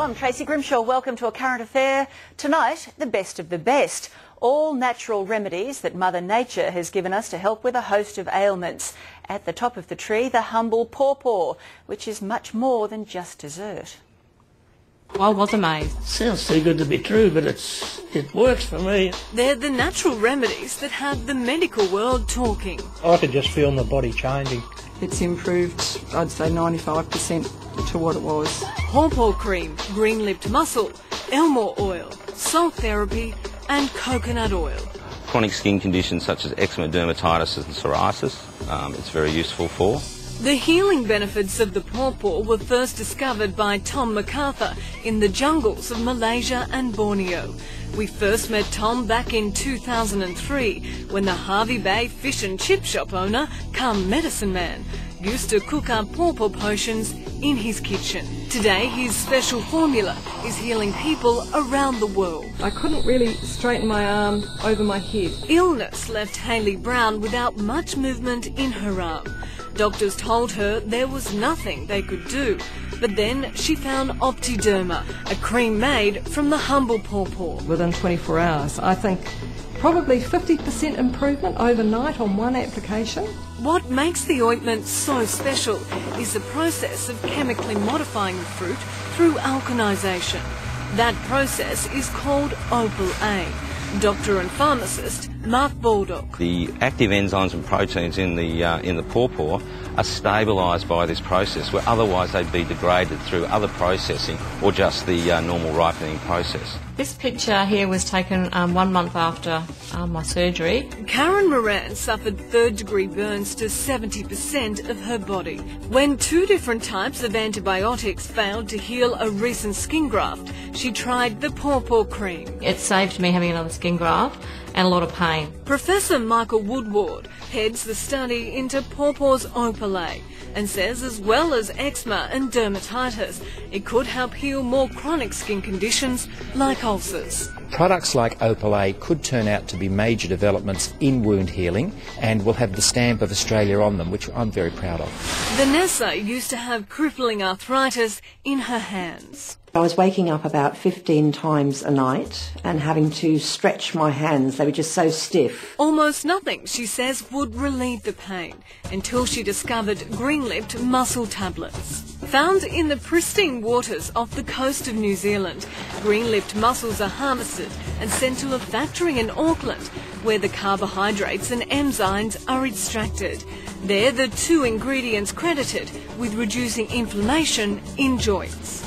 I'm Tracy Grimshaw. Welcome to A Current Affair. Tonight, the best of the best. All natural remedies that Mother Nature has given us to help with a host of ailments. At the top of the tree, the humble pawpaw, which is much more than just dessert. I was amazed. Sounds too good to be true, but it works for me. They're the natural remedies that have the medical world talking. I could just feel my body changing. It's improved, I'd say 95% to what it was. Pawpaw cream, green lipped mussel, Elmore oil, salt therapy and coconut oil. Chronic skin conditions such as eczema, dermatitis and psoriasis, it's very useful for. The healing benefits of the pawpaw were first discovered by Tom MacArthur in the jungles of Malaysia and Borneo. We first met Tom back in 2003 when the Hervey Bay fish and chip shop owner, come Medicine Man, used to cook up pawpaw potions in his kitchen. Today his special formula is healing people around the world. I couldn't really straighten my arm over my head. Illness left Hayley Brown without much movement in her arm. Doctors told her there was nothing they could do, but then she found Optiderma, a cream made from the humble pawpaw. Within 24 hours, I think probably 50% improvement overnight on one application. What makes the ointment so special is the process of chemically modifying the fruit through alkanisation. That process is called Opal A. Doctor and pharmacist Mark Baldock. The active enzymes and proteins in the pawpaw are stabilised by this process, where otherwise they'd be degraded through other processing or just the normal ripening process. This picture here was taken 1 month after my surgery. Karen Moran suffered third-degree burns to 70% of her body. When 2 different types of antibiotics failed to heal a recent skin graft, she tried the pawpaw cream. It saved me having another skin graft and a lot of pain. Professor Michael Woodward heads the study into pawpaw's Opal A and says as well as eczema and dermatitis, it could help heal more chronic skin conditions like ulcers. Products like Opal A could turn out to be major developments in wound healing and will have the stamp of Australia on them, which I'm very proud of. Vanessa used to have crippling arthritis in her hands. I was waking up about 15 times a night and having to stretch my hands. They were just so stiff. Almost nothing, she says, would relieve the pain until she discovered Green Lipped Mussel tablets. Found in the pristine waters off the coast of New Zealand, green lipped mussels are harvested and sent to a factory in Auckland where the carbohydrates and enzymes are extracted. They're the 2 ingredients credited with reducing inflammation in joints.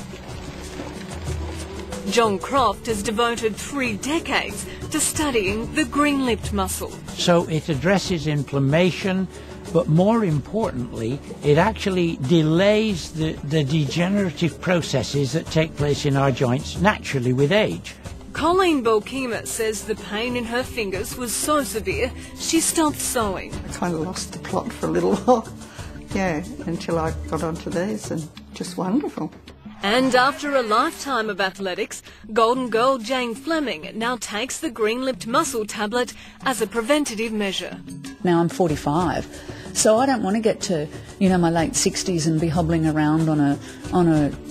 John Croft has devoted 3 decades to studying the green-lipped mussel. So it addresses inflammation, but more importantly, it actually delays the degenerative processes that take place in our joints naturally with age. Colleen Bolkema says the pain in her fingers was so severe she stopped sewing. I kind of lost the plot for a little while, until I got onto these, and just wonderful. And after a lifetime of athletics, Golden Girl Jane Fleming now takes the Green-Lipped Mussel tablet as a preventative measure. Now I'm 45, so I don't want to get to, my late 60s and be hobbling around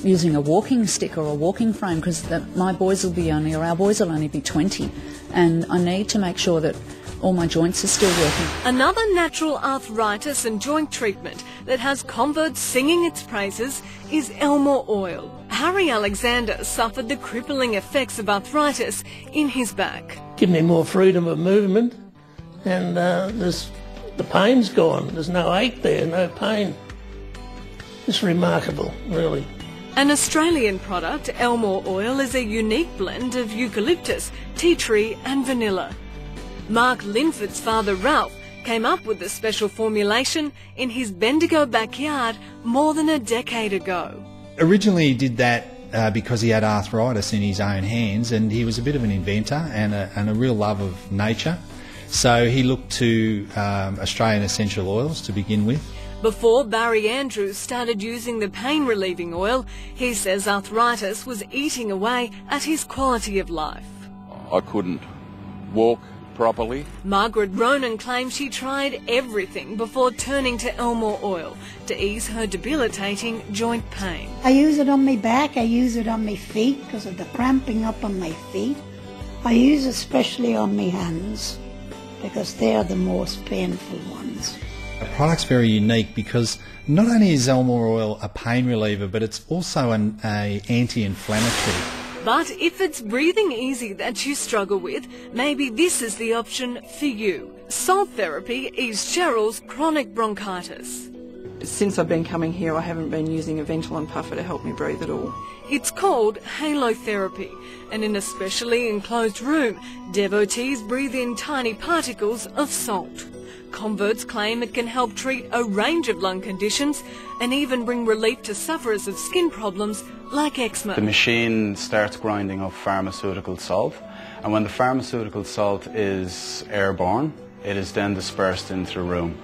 using a walking stick or a walking frame, because our boys will only be 20, and I need to make sure that all my joints are still working. Another natural arthritis and joint treatment that has converts singing its praises is Elmore oil. Harry Alexander suffered the crippling effects of arthritis in his back. Give me more freedom of movement, and the pain's gone. There's no ache there, no pain. It's remarkable, really. An Australian product, Elmore oil, is a unique blend of eucalyptus, tea tree and vanilla. Mark Linford's father Ralph came up with the special formulation in his Bendigo backyard more than a decade ago. Originally he did that because he had arthritis in his own hands, and he was a bit of an inventor and a real love of nature. So he looked to Australian essential oils to begin with. Before Barry Andrews started using the pain-relieving oil, he says arthritis was eating away at his quality of life. I couldn't walk properly. Margaret Ronan claims she tried everything before turning to Elmore oil to ease her debilitating joint pain. I use it on my back, I use it on my feet because of the cramping up on my feet. I use it especially on my hands because they're the most painful ones. The product's very unique because not only is Elmore oil a pain reliever, but it's also an anti-inflammatory. But if it's breathing easy that you struggle with, maybe this is the option for you. Salt therapy eased Cheryl's chronic bronchitis. Since I've been coming here, I haven't been using a Ventolin puffer to help me breathe at all. It's called halotherapy, and in a specially enclosed room, devotees breathe in tiny particles of salt. Converts claim it can help treat a range of lung conditions and even bring relief to sufferers of skin problems like eczema. The machine starts grinding up pharmaceutical salt, and when the pharmaceutical salt is airborne, it is then dispersed into the room.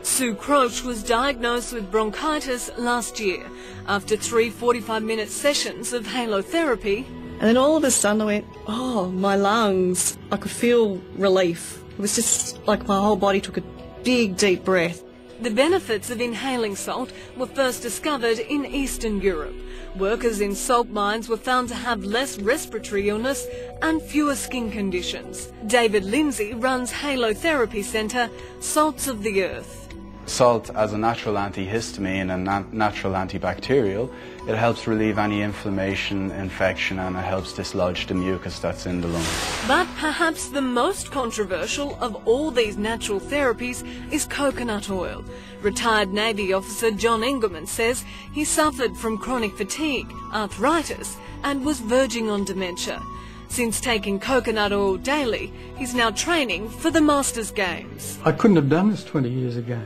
Sue Croft was diagnosed with bronchitis last year after 3 45-minute sessions of halotherapy. And then all of a sudden I went, oh, my lungs. I could feel relief. It was just like my whole body took a big, deep breath. The benefits of inhaling salt were first discovered in Eastern Europe. Workers in salt mines were found to have less respiratory illness and fewer skin conditions. David Lindsay runs Halotherapy Centre, Salts of the Earth. Salt, as a natural antihistamine and natural antibacterial, it helps relieve any inflammation, infection, and it helps dislodge the mucus that's in the lungs. But perhaps the most controversial of all these natural therapies is coconut oil. Retired Navy officer John Engelman says he suffered from chronic fatigue, arthritis, and was verging on dementia. Since taking coconut oil daily, he's now training for the Masters Games. I couldn't have done this 20 years ago.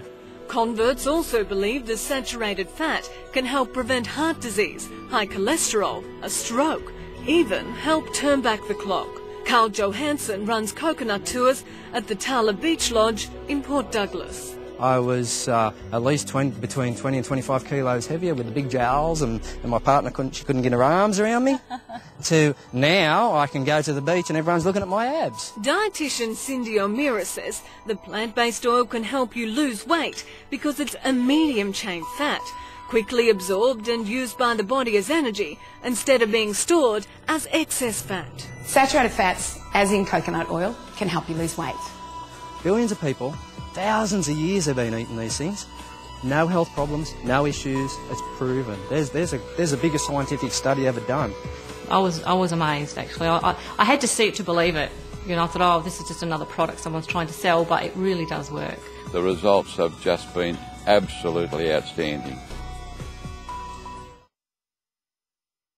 Converts also believe the saturated fat can help prevent heart disease, high cholesterol, a stroke, even help turn back the clock. Carl Johansson runs coconut tours at the Tala Beach Lodge in Port Douglas. I was at least between 20 and 25 kilos heavier with the big jowls, and my partner couldn't get her arms around me. To now I can go to the beach and everyone's looking at my abs. Dietitian Cindy O'Meara says the plant-based oil can help you lose weight because it's a medium-chain fat, quickly absorbed and used by the body as energy instead of being stored as excess fat. Saturated fats, as in coconut oil, can help you lose weight. Billions of people, thousands of years have been eating these things. No health problems, no issues, it's proven. There's a bigger scientific study ever done. I was amazed, actually. I had to see it to believe it. You know, I thought, oh, this is just another product someone's trying to sell, but it really does work. The results have just been absolutely outstanding.